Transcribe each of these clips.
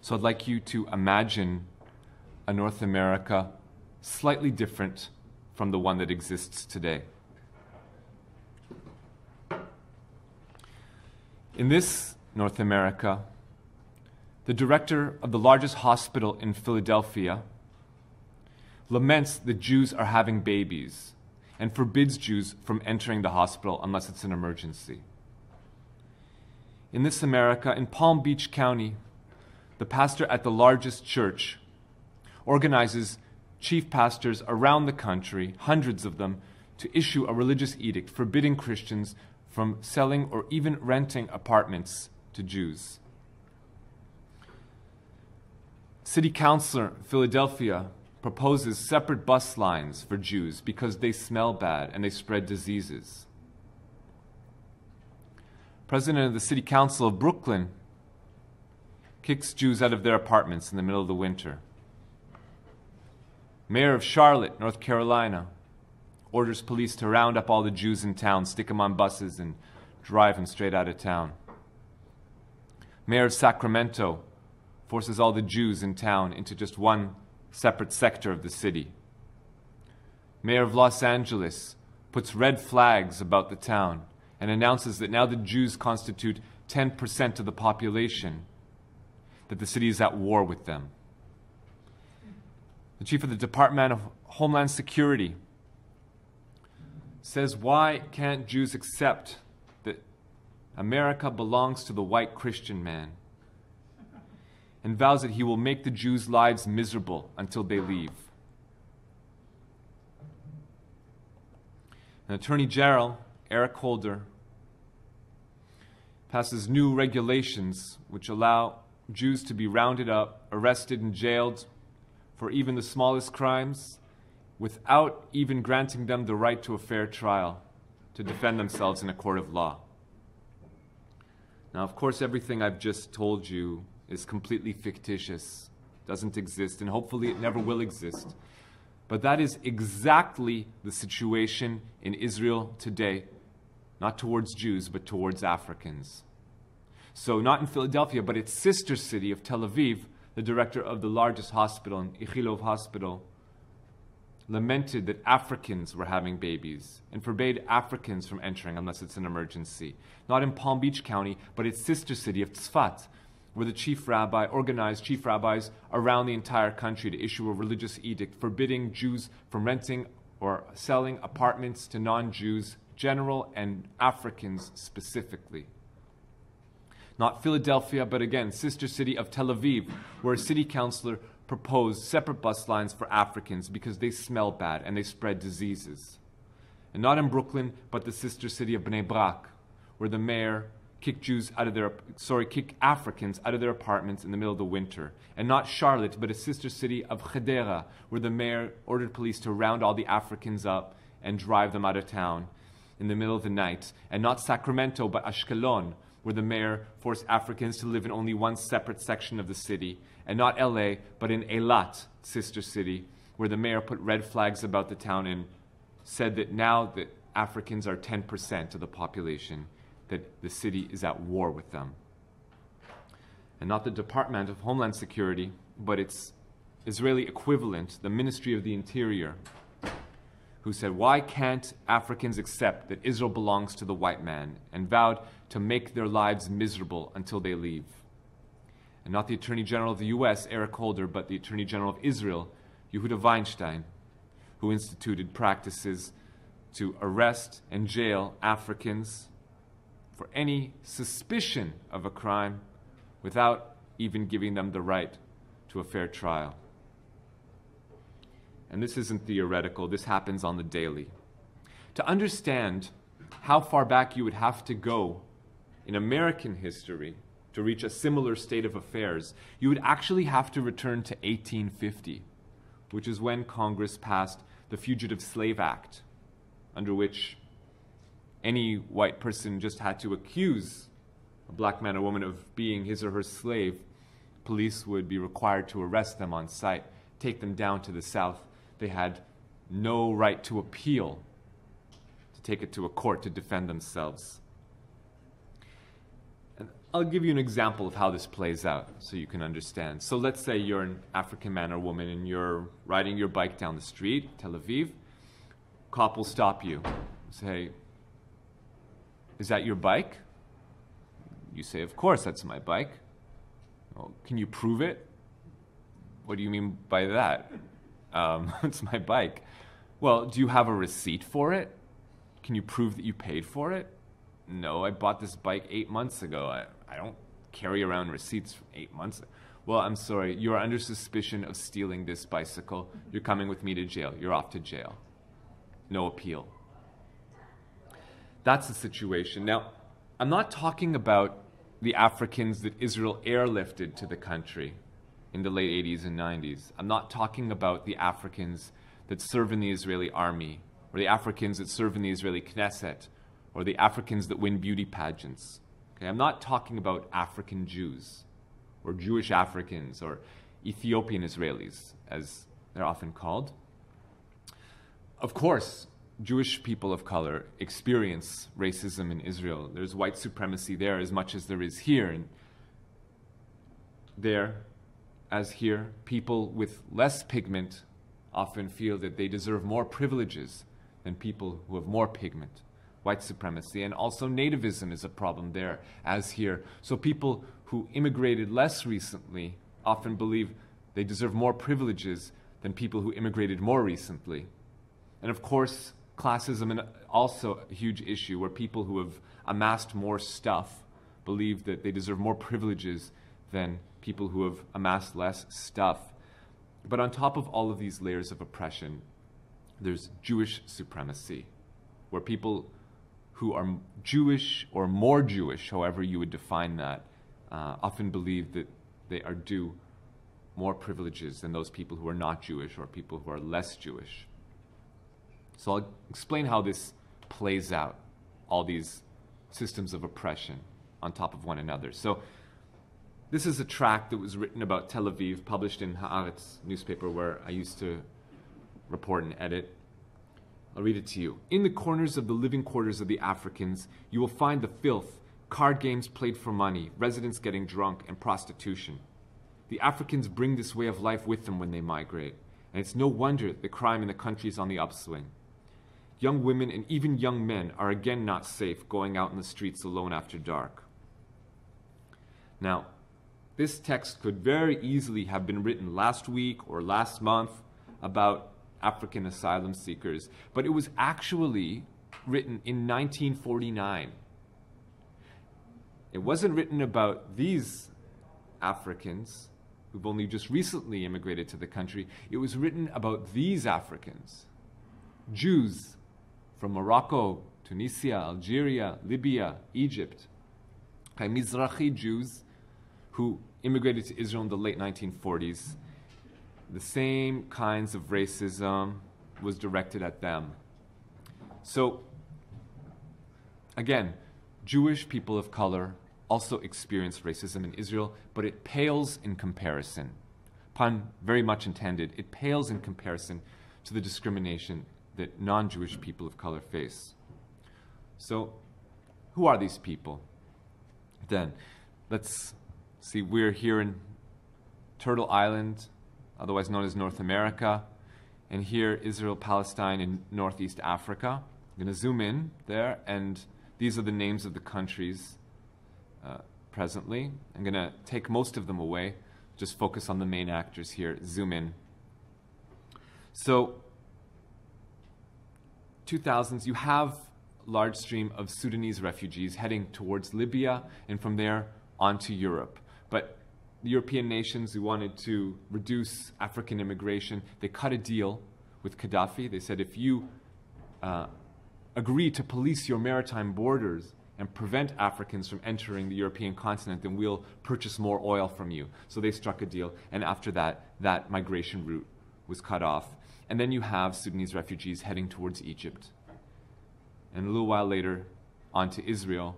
So I'd like you to imagine a North America slightly different from the one that exists today. In this North America, the director of the largest hospital in Philadelphia laments that Jews are having babies and forbids Jews from entering the hospital unless it's an emergency. In this America, in Palm Beach County, the pastor at the largest church organizes chief pastors around the country, hundreds of them, to issue a religious edict forbidding Christians from selling or even renting apartments to Jews. City Councilor Philadelphia proposes separate bus lines for Jews because they smell bad and they spread diseases. President of the City Council of Brooklyn kicks Jews out of their apartments in the middle of the winter. Mayor of Charlotte, North Carolina, orders police to round up all the Jews in town, stick them on buses, and drive them straight out of town. Mayor of Sacramento forces all the Jews in town into just one separate sector of the city. Mayor of Los Angeles puts red flags about the town and announces that now the Jews constitute 10% of the population, that the city is at war with them. The chief of the Department of Homeland Security says, why can't Jews accept that America belongs to the white Christian man? And vows that he will make the Jews' lives miserable until they leave. An Attorney General, Eric Holder, passes new regulations which allow Jews to be rounded up, arrested, and jailed for even the smallest crimes without even granting them the right to a fair trial to defend themselves in a court of law. Now, of course, everything I've just told you is completely fictitious, doesn't exist, and hopefully it never will exist. But that is exactly the situation in Israel today, not towards Jews, but towards Africans. So not in Philadelphia, but its sister city of Tel Aviv, the director of the largest hospital, Ichilov Hospital, lamented that Africans were having babies and forbade Africans from entering unless it's an emergency. Not in Palm Beach County, but its sister city of Tzfat, where the chief rabbi organized chief rabbis around the entire country to issue a religious edict forbidding Jews from renting or selling apartments to non-Jews, general, and Africans specifically. Not Philadelphia, but again, sister city of Tel Aviv, where a city councilor proposed separate bus lines for Africans because they smell bad and they spread diseases. And not in Brooklyn, but the sister city of Bnei Brak, where the mayor kicked Africans out of their apartments in the middle of the winter. And not Charlotte, but a sister city of Chedera, where the mayor ordered police to round all the Africans up and drive them out of town in the middle of the night. And not Sacramento, but Ashkelon, where the mayor forced Africans to live in only one separate section of the city. And not LA, but in Eilat, sister city, where the mayor put red flags about the town and said that now that Africans are 10% of the population, that the city is at war with them. And not the Department of Homeland Security, but its Israeli equivalent, the Ministry of the Interior, who said, why can't Africans accept that Israel belongs to the white man, and vowed to make their lives miserable until they leave. And not the Attorney General of the U.S., Eric Holder, but the Attorney General of Israel, Yehuda Weinstein, who instituted practices to arrest and jail Africans for any suspicion of a crime without even giving them the right to a fair trial. And this isn't theoretical, this happens on the daily. To understand how far back you would have to go in American history to reach a similar state of affairs, you would actually have to return to 1850, which is when Congress passed the Fugitive Slave Act, under which any white person just had to accuse a black man or woman of being his or her slave. Police would be required to arrest them on sight, take them down to the South. They had no right to appeal, to take it to a court to defend themselves. And I'll give you an example of how this plays out so you can understand. So let's say you're an African man or woman and you're riding your bike down the street, Tel Aviv. Cop will stop you. Say, is that your bike? You say, of course, that's my bike. Well, can you prove it? What do you mean by that? It's my bike. Well, do you have a receipt for it? Can you prove that you paid for it? No, I bought this bike 8 months ago. I don't carry around receipts from 8 months. Well, I'm sorry. You're under suspicion of stealing this bicycle. You're coming with me to jail. You're off to jail. No appeal. That's the situation. Now, I'm not talking about the Africans that Israel airlifted to the country in the late 80s and 90s. I'm not talking about the Africans that serve in the Israeli army, or the Africans that serve in the Israeli Knesset, or the Africans that win beauty pageants. Okay? I'm not talking about African Jews, or Jewish Africans, or Ethiopian Israelis, as they're often called. Of course, Jewish people of color experience racism in Israel. There's white supremacy there as much as there is here. And there, as here, people with less pigment often feel that they deserve more privileges than people who have more pigment. White supremacy, and also nativism is a problem there, as here. So people who immigrated less recently often believe they deserve more privileges than people who immigrated more recently. And of course, classism is also a huge issue, where people who have amassed more stuff believe that they deserve more privileges than people who have amassed less stuff. But on top of all of these layers of oppression, there's Jewish supremacy, where people who are Jewish or more Jewish, however you would define that, often believe that they are due more privileges than those people who are not Jewish or people who are less Jewish. So I'll explain how this plays out, all these systems of oppression on top of one another. So this is a tract that was written about Tel Aviv, published in Haaretz newspaper where I used to report and edit. I'll read it to you. In the corners of the living quarters of the Africans, you will find the filth, card games played for money, residents getting drunk, and prostitution. The Africans bring this way of life with them when they migrate, and it's no wonder the crime in the country is on the upswing. Young women and even young men are again not safe going out in the streets alone after dark. Now, this text could very easily have been written last week or last month about African asylum seekers, but it was actually written in 1949. It wasn't written about these Africans who've only just recently immigrated to the country. It was written about these Africans, Jews from Morocco, Tunisia, Algeria, Libya, Egypt, Mizrahi Jews who immigrated to Israel in the late 1940s. The same kinds of racism was directed at them. So, again, Jewish people of color also experience racism in Israel, but it pales in comparison. Pun very much intended. It pales in comparison to the discrimination that non-Jewish people of color face. So, who are these people? Then, let's see, we're here in Turtle Island, otherwise known as North America, and here Israel, Palestine, and Northeast Africa. I'm going to zoom in there, and these are the names of the countries presently. I'm going to take most of them away, just focus on the main actors here, zoom in. So, 2000s, you have a large stream of Sudanese refugees heading towards Libya, and from there on to Europe. But the European nations who wanted to reduce African immigration, they cut a deal with Gaddafi. They said, if you agree to police your maritime borders and prevent Africans from entering the European continent, then we'll purchase more oil from you. So they struck a deal, and after that, that migration route was cut off. And then you have Sudanese refugees heading towards Egypt. And a little while later, on to Israel.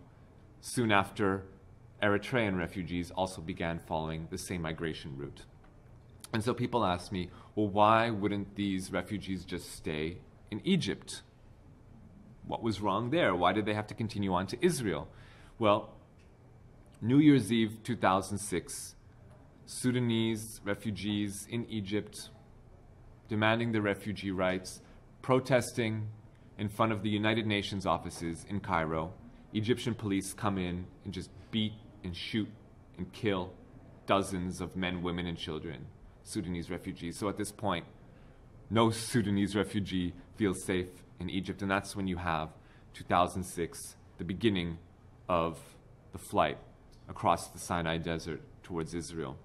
Soon after, Eritrean refugees also began following the same migration route. And so people ask me, well, why wouldn't these refugees just stay in Egypt? What was wrong there? Why did they have to continue on to Israel? Well, New Year's Eve 2006, Sudanese refugees in Egypt demanding their refugee rights, protesting in front of the United Nations offices in Cairo. Egyptian police come in and just beat and shoot and kill dozens of men, women, and children, Sudanese refugees. So at this point, no Sudanese refugee feels safe in Egypt, and that's when you have 2006, the beginning of the flight across the Sinai Desert towards Israel.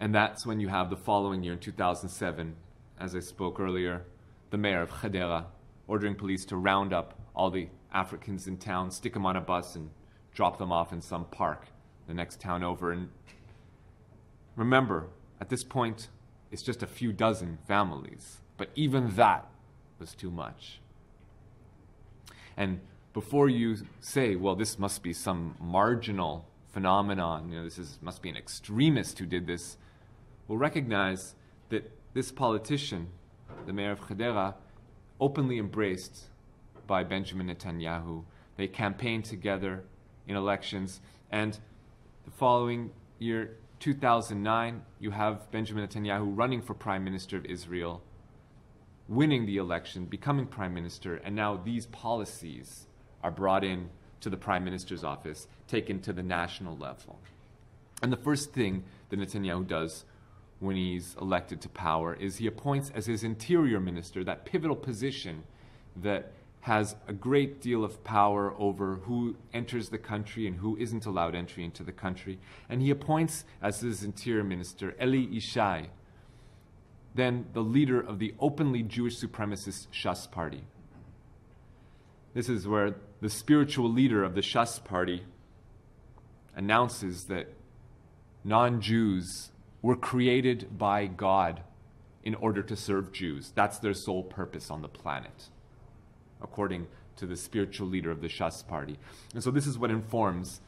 And that's when you have the following year, in 2007, as I spoke earlier, the mayor of Khadera ordering police to round up all the Africans in town, stick them on a bus, and drop them off in some park the next town over. And remember, at this point, it's just a few dozen families. But even that was too much. And before you say, well, this must be some marginal phenomenon, must be an extremist who did this, we'll recognize that this politician, the mayor of Khadera, openly embraced by Benjamin Netanyahu. They campaigned together in elections, and the following year, 2009, you have Benjamin Netanyahu running for Prime Minister of Israel, winning the election, becoming Prime Minister, and now these policies are brought in to the Prime Minister's office, taken to the national level. And the first thing that Netanyahu does when he's elected to power is he appoints as his interior minister, that pivotal position that has a great deal of power over who enters the country and who isn't allowed entry into the country. And he appoints as his interior minister Eli Yishai, then the leader of the openly Jewish supremacist Shas party. This is where the spiritual leader of the Shas party announces that non-Jews were created by God in order to serve Jews. That's their sole purpose on the planet, according to the spiritual leader of the Shas party. And so this is what informs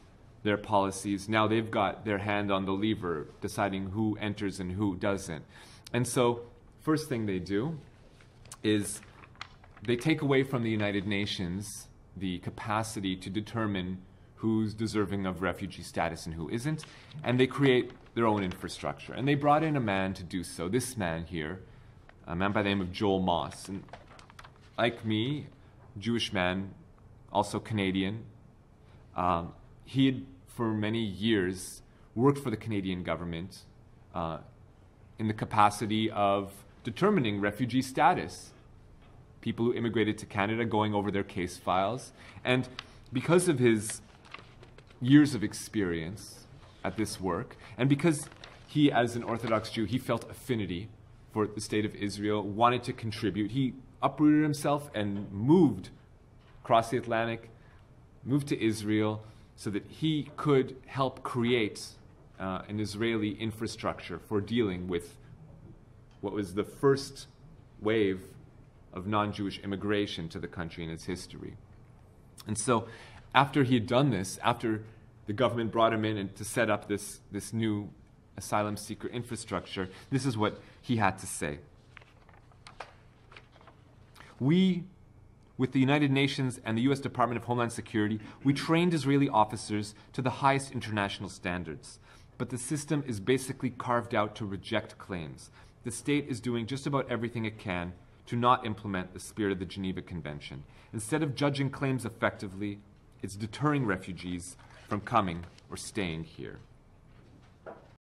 their policies. Now they've got their hand on the lever, deciding who enters and who doesn't. And so first thing they do is they take away from the United Nations the capacity to determine who's deserving of refugee status and who isn't, and they create their own infrastructure. And they brought in a man to do so, this man here, a man by the name of Joel Moss. And like me, Jewish man, also Canadian, he had for many years worked for the Canadian government in the capacity of determining refugee status. People who immigrated to Canada, going over their case files. And because of his years of experience at this work, and because he, as an Orthodox Jew, he felt affinity for the state of Israel, wanted to contribute, he uprooted himself and moved across the Atlantic, moved to Israel so that he could help create an Israeli infrastructure for dealing with what was the first wave of non-Jewish immigration to the country in its history. And so after he had done this, after the government brought him in and to set up this new asylum seeker infrastructure, this is what he had to say. We, with the United Nations and the U.S. Department of Homeland Security, we trained Israeli officers to the highest international standards. But the system is basically carved out to reject claims. The state is doing just about everything it can to not implement the spirit of the Geneva Convention. Instead of judging claims effectively, it's deterring refugees from coming or staying here.